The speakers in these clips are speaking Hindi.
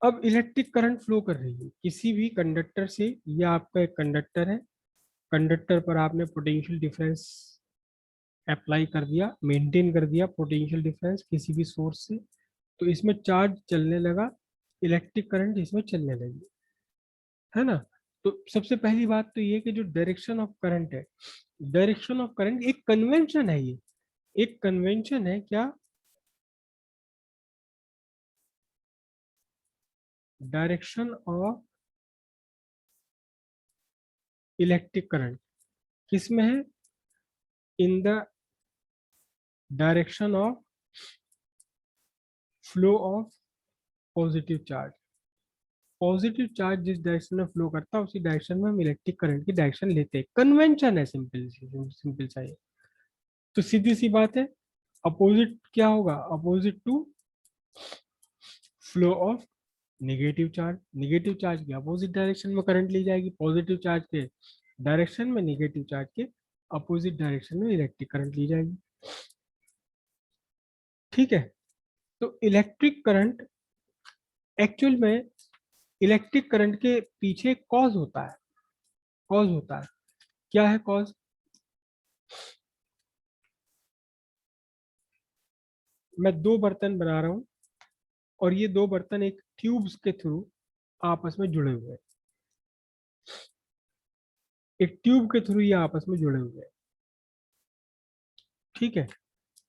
अब इलेक्ट्रिक करंट फ्लो कर रही है किसी भी कंडक्टर से। यह आपका एक कंडक्टर है, कंडक्टर पर आपने पोटेंशियल डिफरेंस अप्लाई कर दिया, मेंटेन कर दिया पोटेंशियल डिफरेंस किसी भी सोर्स से, तो इसमें चार्ज चलने लगा, इलेक्ट्रिक करंट इसमें चलने लगी, है ना। तो सबसे पहली बात तो ये कि जो डायरेक्शन ऑफ करंट है, डायरेक्शन ऑफ करंट एक कन्वेंशन है, ये एक कन्वेंशन है क्या, डायरेक्शन ऑफ इलेक्ट्रिक करंट किसमें है, in the direction of flow of positive charge. Positive charge जिस डायरेक्शन में फ्लो करता है उसी डायरेक्शन में हम इलेक्ट्रिक करंट की डायरेक्शन लेते हैं, कन्वेंशन है, सिंपल सिंपल सा ये। तो सीधी सी बात है, अपोजिट क्या होगा, opposite to flow of negative charge, negative charge के अपोजिट डायरेक्शन में करंट ली जाएगी, पॉजिटिव चार्ज के डायरेक्शन में नेगेटिव चार्ज के अपोजिट डायरेक्शन में इलेक्ट्रिक करंट ली जाएगी। ठीक है। तो इलेक्ट्रिक करंट एक्चुअल में, इलेक्ट्रिक करंट के पीछे कॉज होता है, कॉज होता है, क्या है कॉज। मैं दो बर्तन बना रहा हूं और ये दो बर्तन एक ट्यूब्स के थ्रू आपस में जुड़े हुए हैं, एक ट्यूब के थ्रू ये आपस में जुड़े हुए हैं। ठीक है,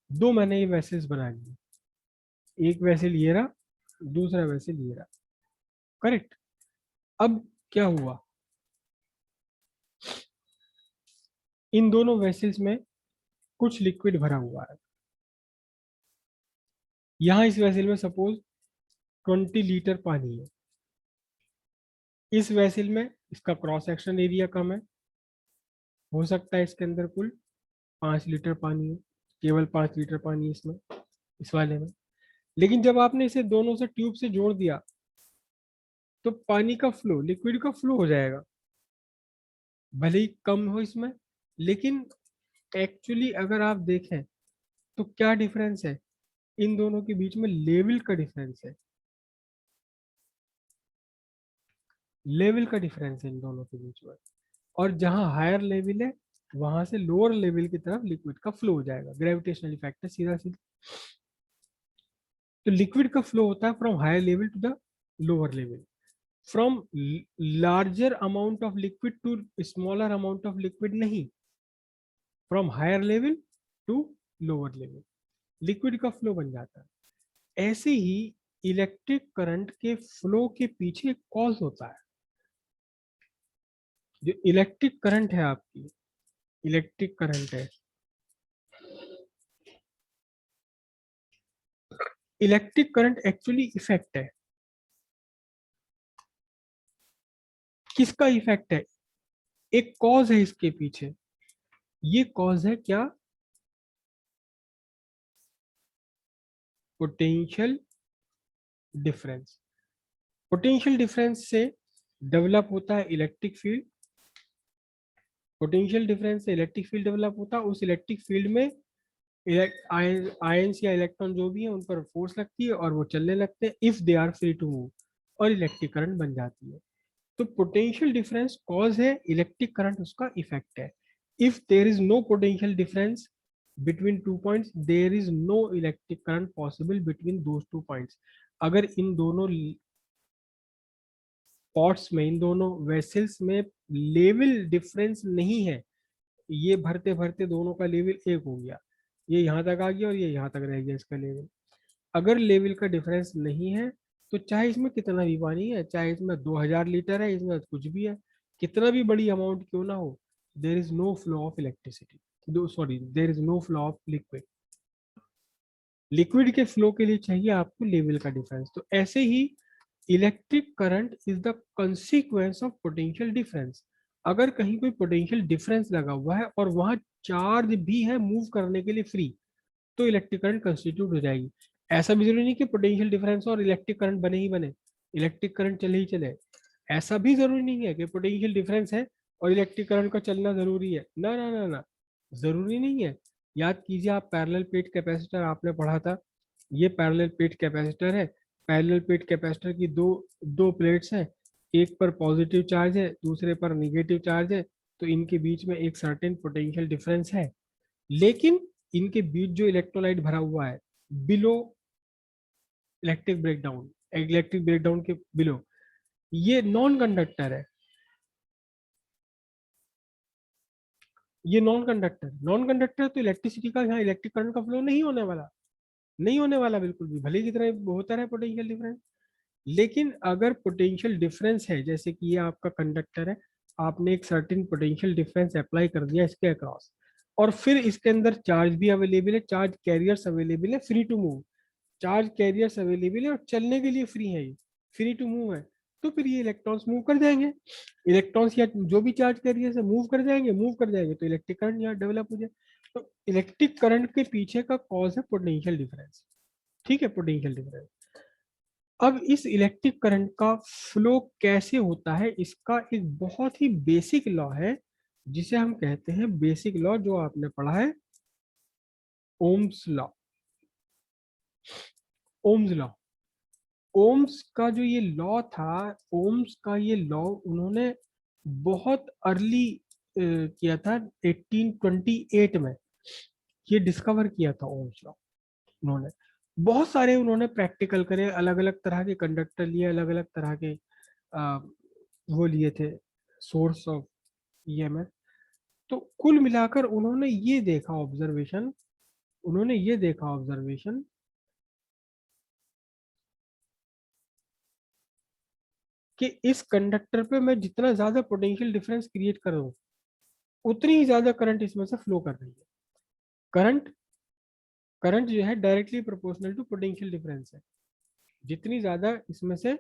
दो मैंने ये वेसल्स बना लिए, एक वेसल ये रहा, दूसरा वेसल ये रहा, करेक्ट। अब क्या हुआ, इन दोनों वेसल्स में कुछ लिक्विड भरा हुआ है। यहां इस वेसल में सपोज 20 लीटर पानी है, इस वेसल में इसका क्रॉस सेक्शन एरिया कम है, हो सकता है इसके अंदर कुल 5 लीटर पानी है, केवल 5 लीटर पानी है इसमें, इस वाले में। लेकिन जब आपने इसे दोनों से ट्यूब से जोड़ दिया तो पानी का फ्लो, लिक्विड का फ्लो हो जाएगा, भले ही कम हो इसमें, लेकिन एक्चुअली अगर आप देखें तो क्या डिफरेंस है, इन दोनों के बीच में लेवल का डिफरेंस है, लेवल का डिफरेंस है इन दोनों के बीच में। और जहां हायर लेवल है वहां से लोअर लेवल की तरफ लिक्विड का फ्लो हो जाएगा, ग्रेविटेशनल इफेक्ट है सीधा सीधा। तो लिक्विड का फ्लो होता है from higher level to the lower level, from larger amount of liquid to smaller amount of liquid नहीं, from higher level to lower level liquid का फ्लो बन जाता है। ऐसे ही इलेक्ट्रिक करंट के फ्लो के पीछे कॉज होता है। जो इलेक्ट्रिक करंट है आपकी, इलेक्ट्रिक करंट है, इलेक्ट्रिक करंट एक्चुअली इफेक्ट है, किसका इफेक्ट है, एक कॉज है इसके पीछे। ये कॉज है क्या, पोटेंशियल डिफरेंस। पोटेंशियल डिफरेंस से डेवलप होता है इलेक्ट्रिक फील्ड, पोटेंशियल डिफरेंस से इलेक्ट्रिक फील्ड डेवलप होता है, उस इलेक्ट्रिक फील्ड में आयंस या इलेक्ट्रॉन जो भी है उन पर फोर्स लगती है और वो चलने लगते हैं, if they are free to move, और इलेक्ट्रिक करंट बन जाती है। तो पोटेंशियल डिफरेंस कॉज है, इलेक्ट्रिक करंट उसका इफेक्ट है। If there is no potential difference between 2 points, there is no electric current possible between those 2 points. अगर इन दोनों पॉट्स में, इन दोनों वेसल्स में लेवल डिफरेंस नहीं है, ये भरते भरते दोनों का लेवल एक हो गया, ये यहाँ तक आ गया और ये यहाँ तक रह गया इसका लेवल, अगर लेवल का डिफरेंस नहीं है तो चाहे इसमें कितना भी पानी है, चाहे इसमें 2000 लीटर है, इसमें कुछ भी है, कितना भी बड़ी अमाउंट क्यों ना हो, there is no flow of electricity, दो sorry there is no flow of liquid. Liquid के फ्लो के लिए चाहिए आपको लेवल का डिफरेंस। तो ऐसे ही electric current is the consequence of potential difference. अगर कहीं कोई पोटेंशियल डिफरेंस लगा हुआ है और वहां चार्ज भी है मूव करने के लिए फ्री, तो इलेक्ट्रिक करंट कंस्टिट्यूट हो जाएगी। ऐसा भी जरूरी नहीं कि पोटेंशियल डिफरेंस और इलेक्ट्रिक करंट बने ही बने, इलेक्ट्रिक करंट चले ही चले, ऐसा भी जरूरी नहीं है कि पोटेंशियल डिफरेंस है और इलेक्ट्रिक करंट का चलना जरूरी है, ना ना ना ना, जरूरी नहीं है। याद कीजिए, आप पैरेलल प्लेट कैपेसिटर आपने पढ़ा था, ये पैरेलल प्लेट कैपेसिटर है, पैरेलल प्लेट कैपेसिटर की दो दो प्लेट्स हैं, एक पर पॉजिटिव चार्ज है, दूसरे पर निगेटिव चार्ज है, तो इनके बीच में एक सर्टेन पोटेंशियल डिफरेंस है। लेकिन इनके बीच जो इलेक्ट्रोलाइट भरा हुआ है बिलो इलेक्ट्रिक ब्रेकडाउन के बिलो, ये नॉन कंडक्टर है। ये नॉन कंडक्टर तो इलेक्ट्रिसिटी का, यहाँ इलेक्ट्रिक करंट का फ्लो नहीं होने वाला, नहीं होने वाला बिल्कुल भी, भले की तरह होता है पोटेंशियल डिफरेंस। लेकिन अगर पोटेंशियल डिफरेंस है, जैसे कि ये आपका कंडक्टर है, आपने एक सर्टेन पोटेंशियल डिफरेंस अप्लाई कर दिया इसके अक्रॉस, और फिर इसके अंदर चार्ज भी अवेलेबल है, चार्ज कैरियर्स अवेलेबल है, free to move, charge carriers available है और चलने के लिए फ्री है, ये फ्री टू मूव है, तो फिर ये इलेक्ट्रॉन्स मूव कर जाएंगे, इलेक्ट्रॉन्स या जो भी चार्ज कैरियर से मूव कर जाएंगे तो इलेक्ट्रिक करंट यहाँ डेवलप हो जाए। तो इलेक्ट्रिक करंट के पीछे का कॉज है पोटेंशियल डिफरेंस। ठीक है, पोटेंशियल डिफरेंस। अब इस इलेक्ट्रिक करंट का फ्लो कैसे होता है, इसका एक बहुत ही बेसिक लॉ है, जिसे हम कहते हैं बेसिक लॉ, जो आपने पढ़ा है Ohm's law. Ohm's law, Ohm's का जो ये लॉ था, ओम्स का ये लॉ उन्होंने बहुत अर्ली किया था, 1828 में ये डिस्कवर किया था ओम्स लॉ। उन्होंने बहुत सारे उन्होंने प्रैक्टिकल करे, अलग अलग तरह के कंडक्टर लिए, अलग अलग तरह के आ, वो लिए थे सोर्स ऑफ ईएमएफ। तो कुल मिलाकर उन्होंने ये देखा ऑब्जर्वेशन कि इस कंडक्टर पे मैं जितना ज्यादा पोटेंशियल डिफरेंस क्रिएट कर रहा हूँ, उतनी ही ज्यादा करंट इसमें से फ्लो कर रही है। करंट करंट जो है directly proportional to potential difference है। जितनी ज्यादा इसमें से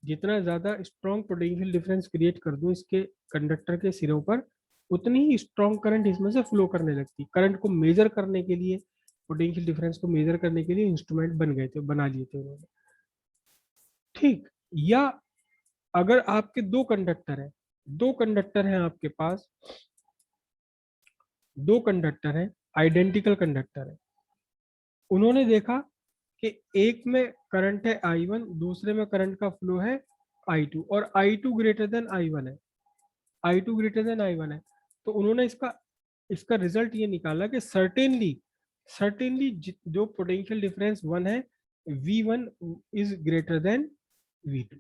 जितना ज्यादा स्ट्रॉन्ग पोटेंशियल डिफरेंस क्रिएट कर दूं इसके कंडक्टर के सिरों पर, उतनी ही स्ट्रॉन्ग करंट इसमें से फ्लो करने लगती। करंट को मेजर करने के लिए, पोटेंशियल डिफरेंस को मेजर करने के लिए इंस्ट्रूमेंट बना लिए थे उन्होंने। ठीक। या अगर आपके दो कंडक्टर हैं आपके पास, दो कंडक्टर हैं, आइडेंटिकल कंडक्टर है, उन्होंने देखा कि एक में करंट है I1, दूसरे में करंट का फ्लो है I2, और I2 ग्रेटर देन I1 है, I2 ग्रेटर देन I1 है। तो उन्होंने इसका इसका रिजल्ट ये निकाला कि सर्टेनली जो पोटेंशियल डिफरेंस 1 है, V1 is greater than V2।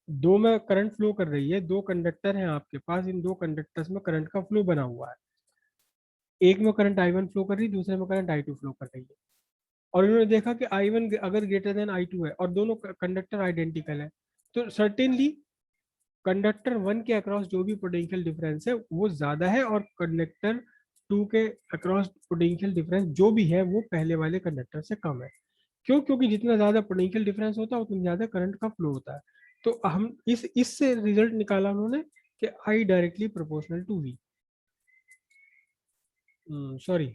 दो में करंट फ्लो कर रही है, दो कंडक्टर हैं आपके पास, इन दो कंडक्टर्स में करंट का फ्लो बना हुआ है, एक में करंट I1 फ्लो कर रही है, दूसरे में करंट I2 फ्लो कर रही है। और इन्होंने देखा कि I1 अगर ग्रेटर देन I2 है और दोनों कंडक्टर आइडेंटिकल है, तो सर्टेनली कंडक्टर 1 के अक्रॉस जो भी पोटेंशियल डिफरेंस है वो ज्यादा है, और कंडक्टर 2 के अक्रॉस पोटेंशियल डिफरेंस जो भी है वो पहले वाले कंडक्टर से कम है। क्यों? क्योंकि जितना ज्यादा पोटेंशियल डिफरेंस होता है उतना ज्यादा करंट का फ्लो होता है। तो हम इससे रिजल्ट निकाला उन्होंने कि I directly proportional to V, sorry,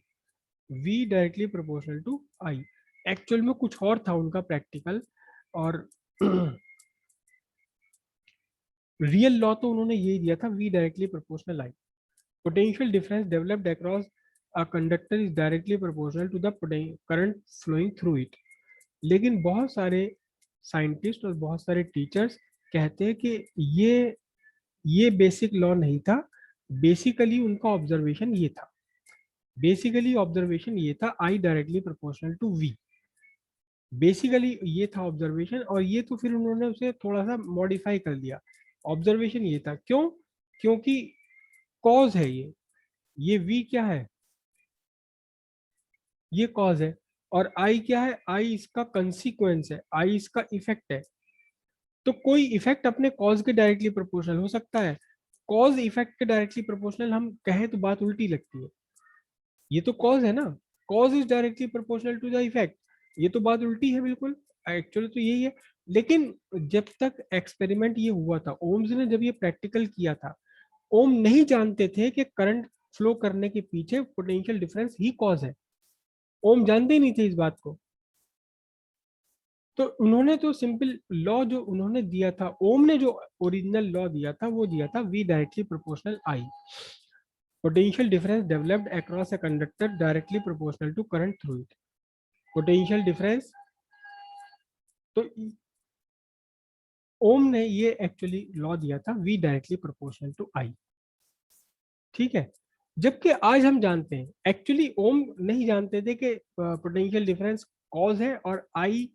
V directly proportional to I। Actual में कुछ और था उनका प्रैक्टिकल, और रियल लॉ तो उन्होंने यही दिया था, V directly proportional I। Potential difference developed across a conductor is directly proportional to the current flowing through it। लेकिन बहुत सारे साइंटिस्ट और बहुत सारे टीचर्स कहते हैं कि ये बेसिक लॉ नहीं था। बेसिकली उनका ऑब्जर्वेशन ये था, I directly proportional to V. Basically ये था ऑब्जर्वेशन, और ये तो फिर उन्होंने उसे थोड़ा सा मॉडिफाई कर दिया। ऑब्जर्वेशन ये था, क्यों? क्योंकि कॉज है ये V क्या है? ये कॉज है, और आई क्या है? आई इसका कंसिक्वेंस है, आई इसका इफेक्ट है। तो कोई इफेक्ट अपने कॉज के डायरेक्टली प्रोपोर्शनल हो सकता है? कॉज इफेक्ट के डायरेक्टली प्रोपोर्शनल हम कहें तो बात उल्टी लगती है। ये तो कॉज है ना, cause is directly proportional to the effect, ये तो बात उल्टी है बिल्कुल। एक्चुअली तो यही है। लेकिन जब तक एक्सपेरिमेंट ये हुआ था, ओम्स ने जब ये प्रैक्टिकल किया था, ओम नहीं जानते थे कि करंट फ्लो करने के पीछे पोटेंशियल डिफरेंस ही कॉज है। ओम जानते ही नहीं थे इस बात को। तो उन्होंने तो सिंपल लॉ जो उन्होंने दिया था, ओम ने जो ओरिजिनल लॉ दिया था वो दिया था V directly proportional I। Potential difference developed across a conductor directly proportional to current through it. Potential difference. तो ओम ने ये एक्चुअली लॉ दिया था V directly proportional to I, ठीक है। जबकि आज हम जानते हैं, एक्चुअली ओम नहीं जानते थे कि पोटेंशियल डिफरेंस कॉज है और आई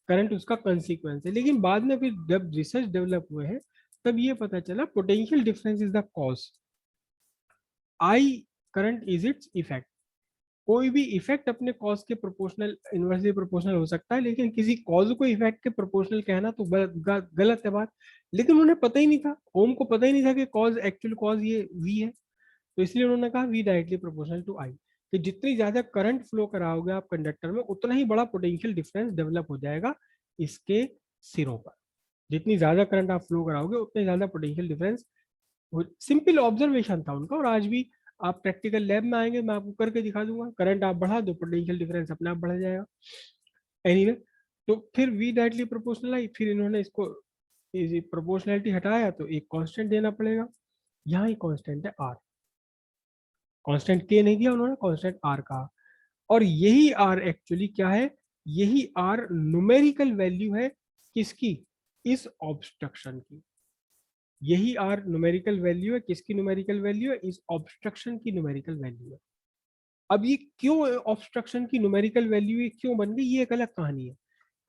करंट उसका कंसीक्वेंस है, लेकिन बाद में फिर जब रिसर्च डेवलप हुए हैं तब ये पता चला potential difference is the cause, I current is its effect. कोई भी इफेक्ट अपने कॉज के प्रोपोर्शनल इनवर्सली प्रोपोर्शनल हो सकता है, लेकिन किसी कॉज को इफेक्ट के प्रोपोर्शनल कहना तो गलत है बात। लेकिन उन्हें पता ही नहीं था, ओम को पता ही नहीं था कि कॉज एक्चुअल कॉज ये वी है। तो इसलिए उन्होंने कहा वी डायरेक्टली प्रोपोर्शनल टू आई, कि जितनी ज्यादा करंट फ्लो कराओगे आप कंडक्टर में उतना ही बड़ा पोटेंशियल डिफरेंस डेवलप हो जाएगा इसके सिरों पर। जितनी ज्यादा करंट आप फ्लो कराओगे उतने ज्यादा पोटेंशियल डिफरेंस। सिंपल ऑब्जर्वेशन था उनका, और आज भी आप प्रैक्टिकल लैब में आएंगे मैं आपको करके दिखा दूंगा, करंट आप बढ़ा दो पोटेंशियल डिफरेंस अपने आप बढ़ जाएगा। एनीवे तो फिर वी डायरेक्टली प्रोपोर्शनल आई, फिर इन्होंने इसको प्रोपोर्शनलिटी हटाया तो एक कांस्टेंट देना पड़ेगा। यहाँ ही कांस्टेंट है आर, कांस्टेंट के नहीं दिया उन्होंने, कांस्टेंट आर कहा। और यही आर एक्चुअली क्या है, यही आर न्यूमेरिकल वैल्यू है किसकी, इस ऑब्स्ट्रक्शन की। यही आर न्यूमेरिकल वैल्यू है किसकी, न्यूमेरिकल वैल्यू है इस ऑब्स्ट्रक्शन की न्यूमेरिकल वैल्यू है। अब ये क्यों ऑब्स्ट्रक्शन की न्यूमेरिकल वैल्यू ये क्यों बन गई, ये एक अलग कहानी है।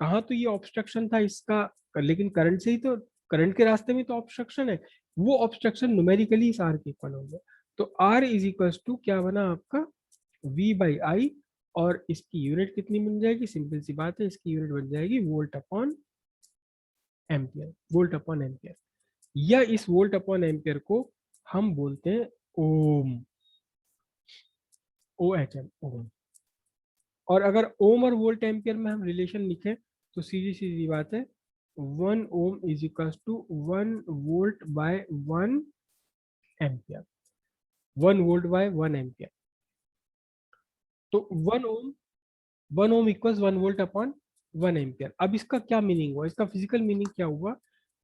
कहाँ तो ये ऑब्स्ट्रक्शन था इसका, लेकिन करंट से ही तो, करंट के रास्ते में तो ऑब्स्ट्रक्शन है, वो ऑब्स्ट्रक्शन न्यूमेरिकली इस आर के इक्वल हो गया। तो आर इज इक्वल टू क्या बना आपका, V बाई आई, और इसकी यूनिट कितनी बन जाएगी, सिंपल सी बात है, इसकी यूनिट बन जाएगी volt upon ampere, volt upon ampere. या इस वोल्ट अपॉन एम्पियर को हम बोलते हैं ओम, ओ एच एम, ओम। और अगर ओम और वोल्ट एम्पियर में हम रिलेशन लिखें तो सीधी सीधी बात है, 1 ohm is equal to 1 volt by 1 ampere, 1 volt by 1 ampere. तो 1 ohm, 1 ohm equals 1 volt upon 1 ampere. अब इसका क्या मीनिंग हुआ, इसका फिजिकल मीनिंग क्या हुआ,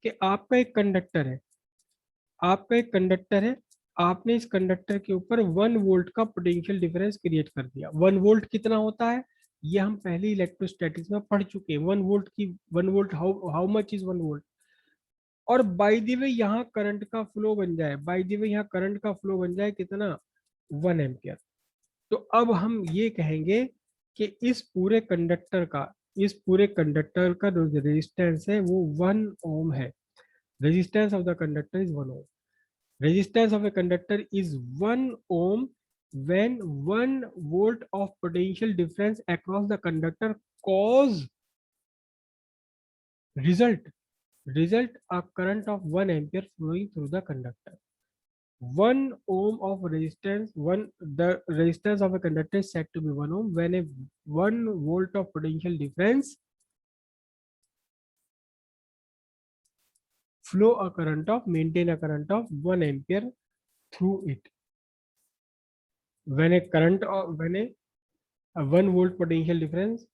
कि आपका एक कंडक्टर है, आपका एक कंडक्टर है, आपने इस कंडक्टर के ऊपर 1 वोल्ट का पोटेंशियल डिफरेंस क्रिएट कर दिया। 1 वोल्ट कितना होता है, ये हम पहले इलेक्ट्रोस्टैटिक्स में पढ़ चुके हैं, 1 वोल्ट की, 1 volt how how much is 1 volt. और बाय द वे यहाँ करंट का फ्लो बन जाए, बाय द वे यहाँ करंट का फ्लो बन जाए कितना, 1 एम्पियर। तो अब हम ये कहेंगे कि इस पूरे कंडक्टर का, इस पूरे कंडक्टर का जो रेजिस्टेंस है वो 1 ओम है। Resistance of the conductor is 1 ohm. Resistance of a conductor is 1 ohm when 1 volt of potential difference across the conductor cause result a current of 1 ampere flowing through the conductor. 1 ohm of resistance, the resistance of a conductor is said to be 1 ohm when a 1 volt of potential difference flow a current of, maintain a current of 1 ampere through it. When a current of, when a 1 volt potential difference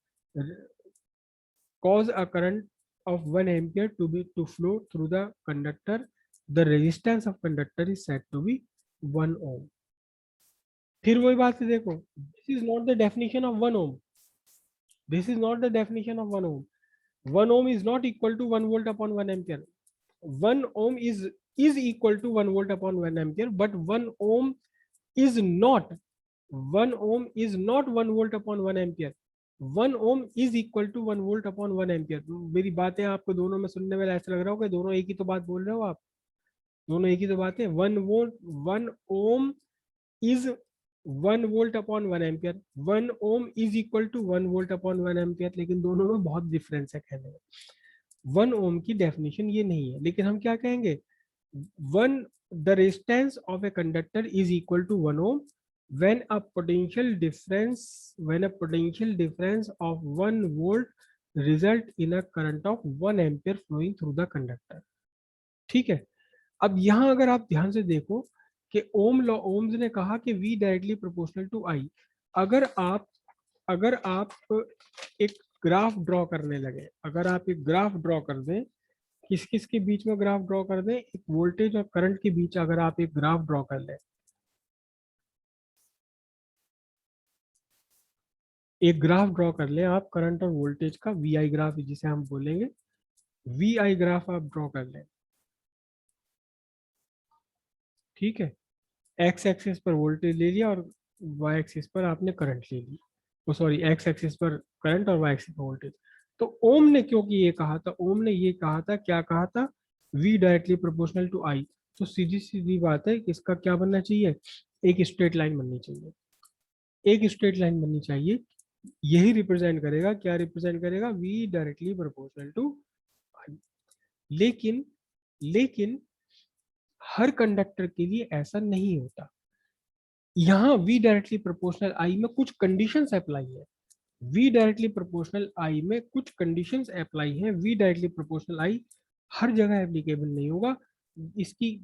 cause a current of 1 ampere to flow through the conductor, the resistance of conductor is said to be 1 ohm. फिर वही बात है, देखो, this is not the definition of 1 ohm. This is not the definition of 1 ohm. 1 ohm is not equal to 1 volt upon 1 ampere. 1 ohm is equal to 1 volt upon 1 ampere, but 1 ohm is not, 1 ohm is not 1 volt upon 1 ampere. 1 ohm is equal to 1 volt upon 1 ampere. मेरी बातें आपको दोनों में सुनने में ऐसा लग रहा हो कि दोनों एक ही तो बात बोल रहे हो आप, दोनों एक ही तो बात है। 1 volt, 1 ohm is 1 volt upon 1 ampere, 1 ohm is equal to 1 volt upon 1 ampere, लेकिन दोनों में बहुत डिफरेंस है कहने में। 1 ohm की डेफिनेशन ये नहीं है, लेकिन हम क्या कहेंगे, one the resistance of a conductor is equal to 1 ohm when a potential difference, when a potential difference of 1 volt result in a current of 1 ampere flowing through the conductor। ठीक है। अब यहाँ अगर आप ध्यान से देखो कि ओम लॉ, ओम्स ने कहा कि V directly proportional to I। अगर आप एक ग्राफ ड्रॉ करने लगे, अगर आप एक ग्राफ ड्रॉ कर दें, किस किस के बीच में ग्राफ ड्रॉ कर दें, एक वोल्टेज और करंट के बीच अगर आप एक ग्राफ ड्रॉ कर लें, एक ग्राफ ड्रॉ कर लें आप करंट और वोल्टेज का, वी आई ग्राफ जिसे हम बोलेंगे, वी आई ग्राफ आप ड्रॉ कर लें, ठीक है। एक्स एक्सिस पर वोल्टेज ले लिया और वाई एक्सिस पर आपने करंट ले ली, वो सॉरी एक्स एक्सिस पर करंट और वाई एक्सिस पर वोल्टेज। तो ओम ने क्योंकि ये कहा था, ओम ने ये कहा था, क्या कहा था, वी डायरेक्टली प्रोपोर्शनल टू आई। तो सीधी सीधी बात है कि इसका क्या बनना चाहिए, एक स्ट्रेट लाइन बननी चाहिए, एक स्ट्रेट लाइन बननी चाहिए। यही रिप्रेजेंट करेगा, क्या रिप्रेजेंट करेगा, we directly proportional to I. लेकिन लेकिन हर कंडक्टर के लिए ऐसा नहीं होता। यहाँ वी डायरेक्टली प्रोपोर्शनल आई में कुछ कंडीशंस अप्लाई है, वी डायरेक्टली प्रोपोर्शनल आई में कुछ कंडीशंस अप्लाई हैं। वी डायरेक्टली प्रोपोर्शनल आई हर जगह एप्लीकेबल नहीं होगा। इसकी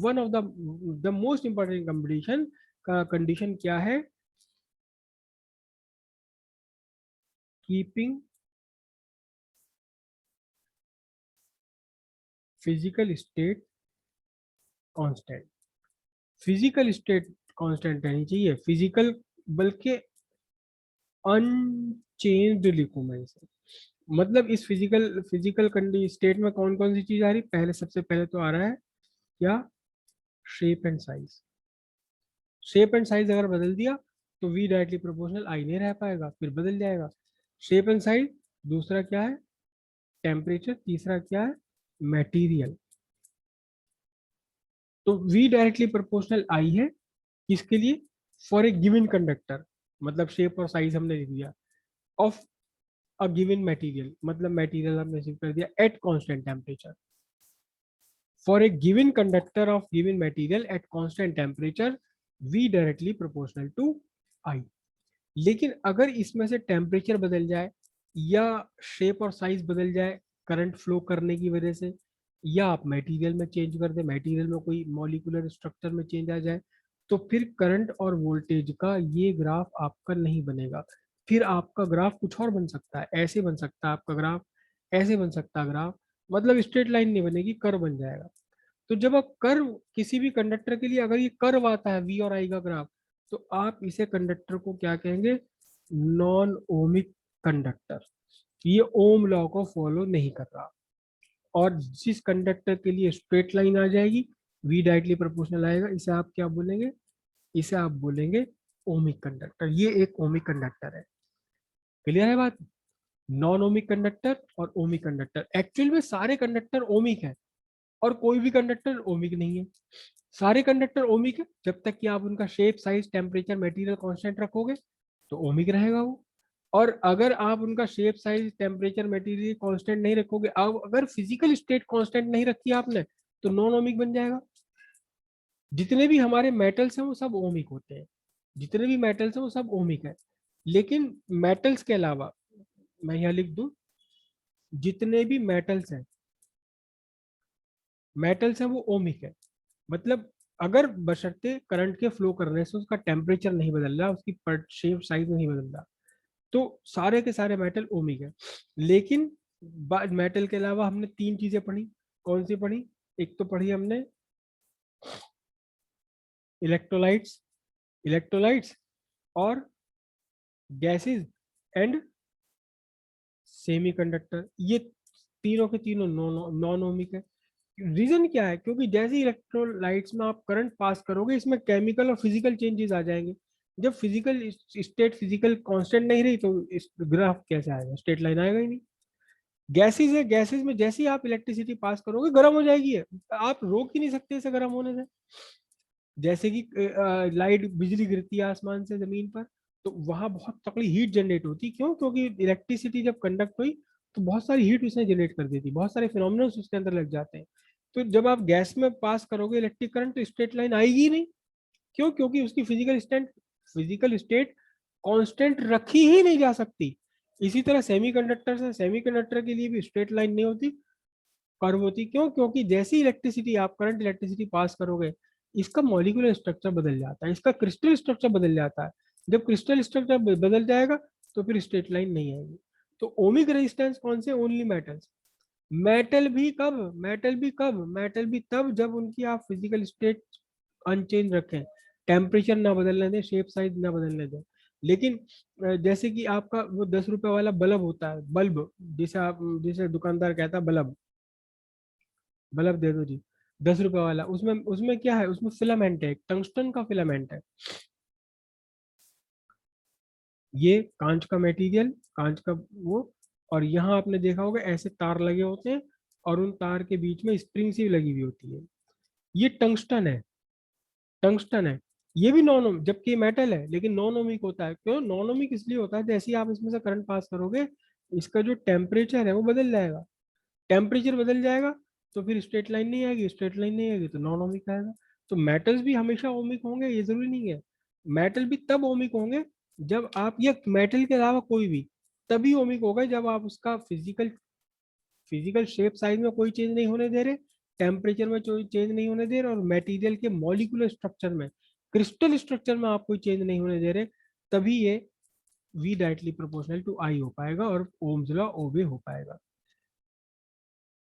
one of the most important condition का कंडीशन क्या है, keeping physical state constant. Physical state constant रहनी चाहिए, फिजिकल, बल्कि अनचेंज्ड लिखूं मैं इसे। मतलब इस फिजिकल फिजिकल स्टेट में कौन कौन सी चीज आ रही, पहले सबसे पहले तो आ रहा है क्या, shape and size. Shape and size अगर बदल दिया तो वी डायरेक्टली प्रोपोर्शनल आई नहीं रह पाएगा, फिर बदल जाएगा। शेप एंड साइज, दूसरा क्या है, टेम्परेचर, तीसरा क्या है, मटेरियल। तो वी डायरेक्टली प्रोपोर्शनल आई है किसके लिए, फॉर ए गिवन कंडक्टर, मतलब शेप और साइज हमने लिख दिया, ऑफ अ गिवन मटेरियल, मतलब मटेरियल हमने शिफ्ट कर दिया at constant temperature, for a given conductor of given material at constant temperature V directly proportional to I. लेकिन अगर इसमें से टेम्परेचर बदल जाए या शेप और साइज बदल जाए करंट फ्लो करने की वजह से, या आप मटेरियल में चेंज कर दे, मटेरियल में कोई मॉलिक्यूलर स्ट्रक्चर में चेंज आ जाए, तो फिर करंट और वोल्टेज का ये ग्राफ आपका नहीं बनेगा। फिर आपका ग्राफ कुछ और बन सकता है, ऐसे बन सकता है आपका ग्राफ, ऐसे बन सकता है ग्राफ, मतलब स्ट्रेट लाइन नहीं बनेगी, कर्व बन जाएगा। तो जब आप कर्व किसी भी कंडक्टर के लिए अगर ये कर्व आता है वी और आई का ग्राफ, तो आप इसे कंडक्टर को क्या कहेंगे, नॉन ओमिक कंडक्टर। ये ओम लॉ को फॉलो नहीं कर रहा। और जिस कंडक्टर के लिए स्ट्रेट लाइन आ जाएगी, वी डायरेक्टली प्रोपोर्शनल आएगा, इसे आप क्या बोलेंगे, इसे आप बोलेंगे ओमिक कंडक्टर। ये एक ओमिक कंडक्टर है। क्लियर है बात, नॉन ओमिक कंडक्टर और ओमिक कंडक्टर। एक्चुअल में सारे कंडक्टर ओमिक है और कोई भी कंडक्टर ओमिक नहीं है। सारे कंडक्टर ओमिक है जब तक कि आप उनका shape size temperature material constant रखोगे तो ओमिक रहेगा वो। और अगर आप उनका shape size temperature material constant नहीं रखोगे, अब अगर फिजिकल स्टेट कांस्टेंट नहीं रखी आपने, तो नॉन ओमिक बन जाएगा। जितने भी हमारे मेटल्स हैं वो सब ओमिक होते हैं, जितने भी मेटल्स हैं वो सब ओमिक है। लेकिन मेटल्स के अलावा मैं यहाँ लिख दूं, जितने भी मेटल्स हैं वो ओमिक है। मतलब अगर बशर्ते करंट के फ्लो करने से उसका टेम्परेचर नहीं बदल रहा, उसकी शेप साइज नहीं बदल रहा, तो सारे के सारे मेटल ओमिक है। लेकिन मेटल के अलावा हमने तीन चीजें पढ़ी, कौन सी पढ़ी, एक तो पढ़ी हमने इलेक्ट्रोलाइट्स, इलेक्ट्रोलाइट्स और गैसेस एंड सेमीकंडक्टर, ये तीनों के तीनों नॉन ओमिक है। रीजन क्या है, क्योंकि जैसे इलेक्ट्रोलाइट्स में आप करंट पास करोगे इसमें केमिकल और फिजिकल चेंजेस आ जाएंगे। जब फिजिकल स्टेट फिजिकल कांस्टेंट नहीं रही तो इस ग्राफ कैसे आएगा, स्ट्रेट लाइन आएगा ही नहीं। गैसेज है, गैसेज में जैसे ही आप इलेक्ट्रिसिटी पास करोगे गर्म हो जाएगी है, आप रोक ही नहीं सकते इसे गर्म होने से। जैसे कि लाइट बिजली गिरती है आसमान से जमीन पर, तो वहां बहुत तगड़ी हीट जनरेट होती, क्यों, क्योंकि इलेक्ट्रिसिटी जब कंडक्ट हुई तो बहुत सारी हीट उसने जनरेट कर देती, बहुत सारे फिनोमिनल उसके अंदर लग जाते हैं। तो जब आप गैस में पास करोगे इलेक्ट्रिक करंट तो स्ट्रेट लाइन आएगी ही नहीं, क्यों, क्योंकि उसकी फिजिकल स्टेट कांस्टेंट रखी ही नहीं जा सकती। इसी तरह सेमीकंडक्टर है, सेमीकंडक्टर के लिए भी स्ट्रेट लाइन नहीं होती, कर्व होती, क्यों, क्योंकि जैसी इलेक्ट्रिसिटी आप करंट इलेक्ट्रिसिटी पास करोगे इसका मॉलिक्यूलर स्ट्रक्चर बदल जाता है, इसका क्रिस्टल स्ट्रक्चर बदल जाता है। जब क्रिस्टल स्ट्रक्चर बदल जाएगा तो फिर स्ट्रेट लाइन नहीं आएगी। तो ओमिक रेजिस्टेंस कौन से, ओनली मेटल्स। मेटल भी तब जब उनकी आप फिजिकल स्टेट अनचेंज रखें, टेम्परेचर ना बदलने दें, शेप साइज ना बदलने दें। लेकिन जैसे कि आपका वो 10 रुपए वाला बल्ब होता है, बल्ब, जिसे दुकानदार कहता है बल्ब, बल्ब दे दो जी, 10 रुपए वाला, उसमें उसमें क्या है, उसमें फिलामेंट है, टंगस्टन का फिलामेंट है। ये कांच का मटेरियल, कांच का वो, और यहाँ आपने देखा होगा ऐसे तार लगे होते हैं, और उन तार के बीच में स्प्रिंग सी लगी हुई होती है। ये टंगस्टन है, टंगस्टन है। ये भी नॉन ओमिक, जबकि ये मेटल है लेकिन नॉन ओमिक होता है। क्यों नॉन ओमिक? इसलिए होता है जैसे ही आप इसमें से करंट पास करोगे, इसका जो टेम्परेचर है वो बदल जाएगा। टेम्परेचर बदल जाएगा तो फिर स्ट्रेट लाइन नहीं आएगी, स्ट्रेट लाइन नहीं आएगी तो नॉन ओमिक आएगा। तो मेटल्स भी हमेशा ओमिक होंगे ये जरूरी नहीं है। मेटल भी तब ओमिक होंगे जब आप, ये मेटल के अलावा कोई भी तभी ओमिक होगा जब आप उसका फिजिकल फिजिकल शेप साइज में कोई चेंज नहीं होने दे रहे, टेम्परेचर में कोई चेंज नहीं होने दे रहे, और मटेरियल के मॉलिक्यूलर स्ट्रक्चर में, क्रिस्टल स्ट्रक्चर में आप कोई चेंज नहीं होने दे रहे। तभी ये V directly proportional to I हो पाएगा और ओम्स लॉ ओबे हो पाएगा।